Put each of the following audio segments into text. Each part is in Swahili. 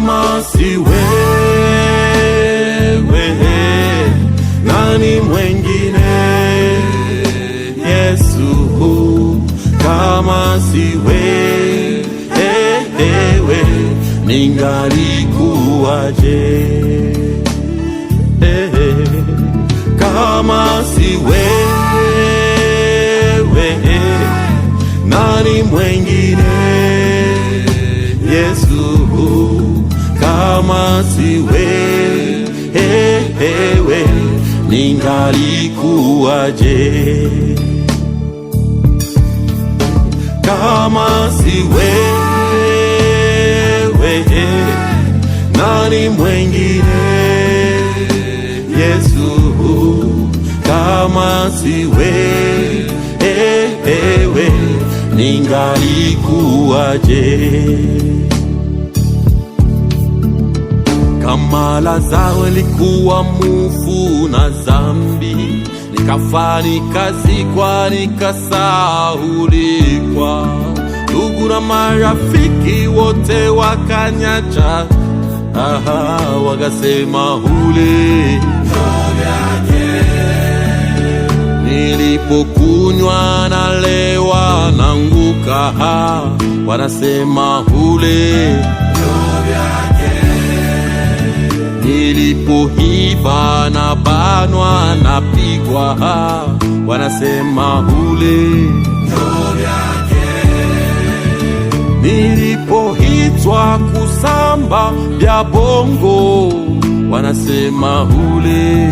Kama si wewe, nani mwengine? Yesu, kama si wewe, ningalikuwaje? Kama si wewe, nani mwengine? Yesu, kama si wewe, ningalikuwaje? Kama si wewe, nani mwengine? Yesu, kama si wewe, ningalikuwaje? Kama Lazaro alikuwa mufu na dhambi, nikafa nikazikwa nikasahulikwa, ndugu na marafiki wote wakanyacha, wakasema ule nilipokunywa nalewa naanguka, wanasema ule nilipoiba na banwa na pigwa, wanasema ule nilipoitwa kusamba bya bongo, wanasema ule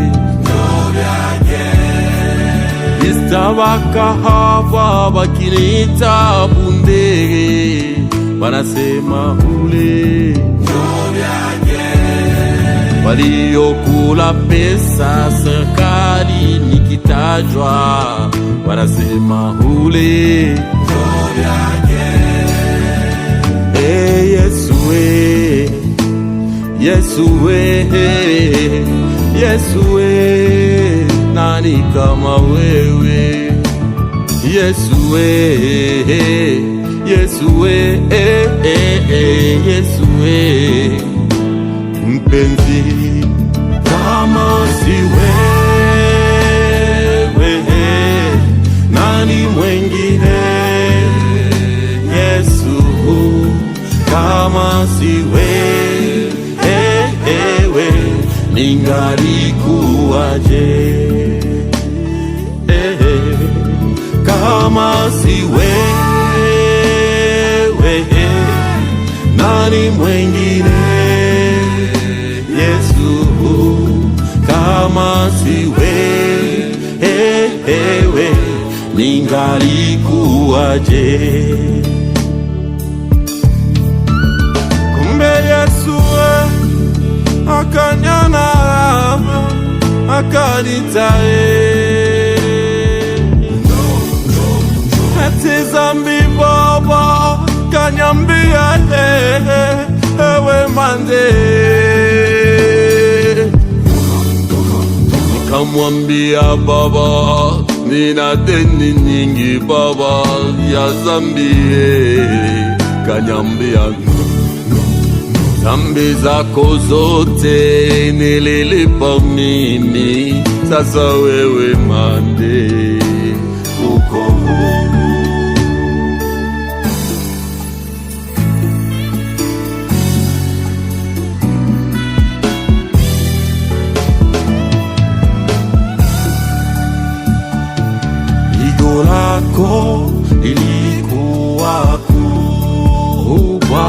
istabakahava bakinita bundege, wanasema ule waliokula pesa serikali nikitajwa, wanasema ule Yesu we, Yesu we, Yesu we, nani kama wewe? Yesu we, Yesu we, Yesu we, mpenzi. Kama si wewe, nani mwengine? Yesu, kama si wewe, ningalikuwaje? Kama si wewe, nani mwengine? Yesu, kama si wewe, ningalikuwaje? Kumbe Yesu akanyana akanitae, ati zambi baba kanyambia ewe mande, nikamwambia baba nina deni nyingi baba ya zambi, kanyambia zambi zako zote nililipa mimi, sasa wewe mande uko huru. Pigo lako lilikuwa kubwa,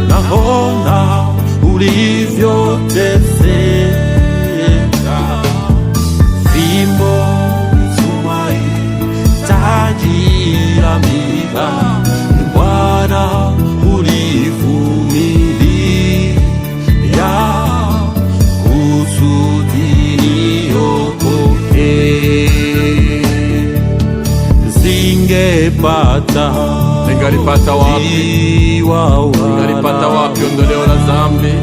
naona ulivyoteseka, fimbo msumai taji la miba, Bwana ulivumilia kusudi niokoke. Ningalipata wapi? Ningalipata wapi ondoleo la dhambi?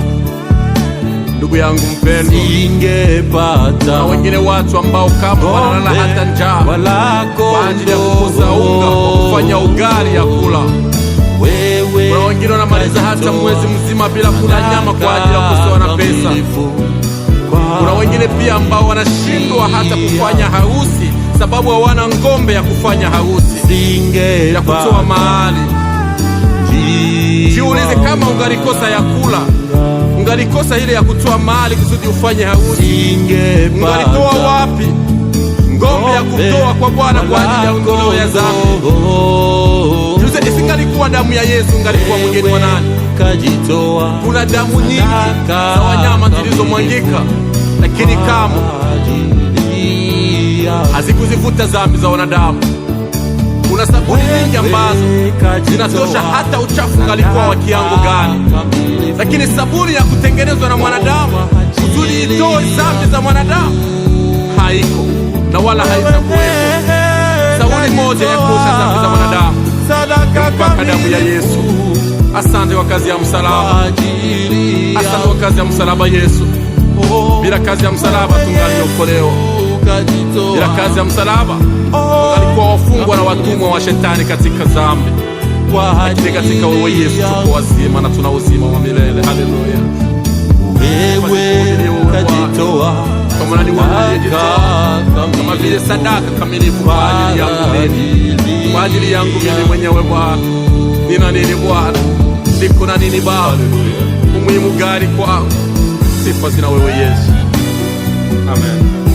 Ndugu yangu mpendwa, singepata. Na wengine watu ambao kama wanalala hata njaa kwa ajili ya kukosa unga wa kufanya ugali ya kula. Wewe wengine wanamaliza hata mwezi mzima bila kula nyama kwa ajili ya kusoa na pesa. Kuna wengine pia ambao wanashindwa hata kufanya harusi sababu hawana ngombe ya kufanya harusi, ya kutoa mahali. Jiulize, kama ungalikosa ya kula, ungalikosa ile ya kutoa mahali kusudi ufanye harusi, ungalitoa wapi ngombe ya kutoa kwa Bwana kwa ajili ya ondoleo ya dhambi? Juze, isingalikuwa damu ya Yesu, ungalikuwa mgeni wa nani? Kuna damu nyingi za wanyama zilizomwangika, lakini kama hazikuzifuta dhambi za wanadamu. Kuna sabuni nyingi ambazo zinatosha hata uchafu ungalikuwa wa kiwango gani, lakini sabuni ya kutengenezwa na mwanadamu kusudi itoe dhambi za mwanadamu haiko na wala haitakuwepo. Sabuni moja ya kuosha dhambi za mwanadamu mpaka damu ya Yesu. Asante kwa kazi ya msalaba, asante kwa kazi ya msalaba Yesu. Bila kazi ya msalaba tungaliokolewa. Bila kazi ya msalaba tungalikuwa wafungwa na watumwa wa shetani katika dhambi. Lakini katika wewe Yesu tuko wazima na tuna uzima wa milele. Haleluya. Wewe ukajitoa kama vile sadaka kamilifu kwa ajili yangu mimi, kwa ajili yangu mimi mwenyewe. Bwana, nina nini Bwana? Niko na nini Baba? Umuhimu gani kwangu? Sifa zina wewe Yesu. Amen.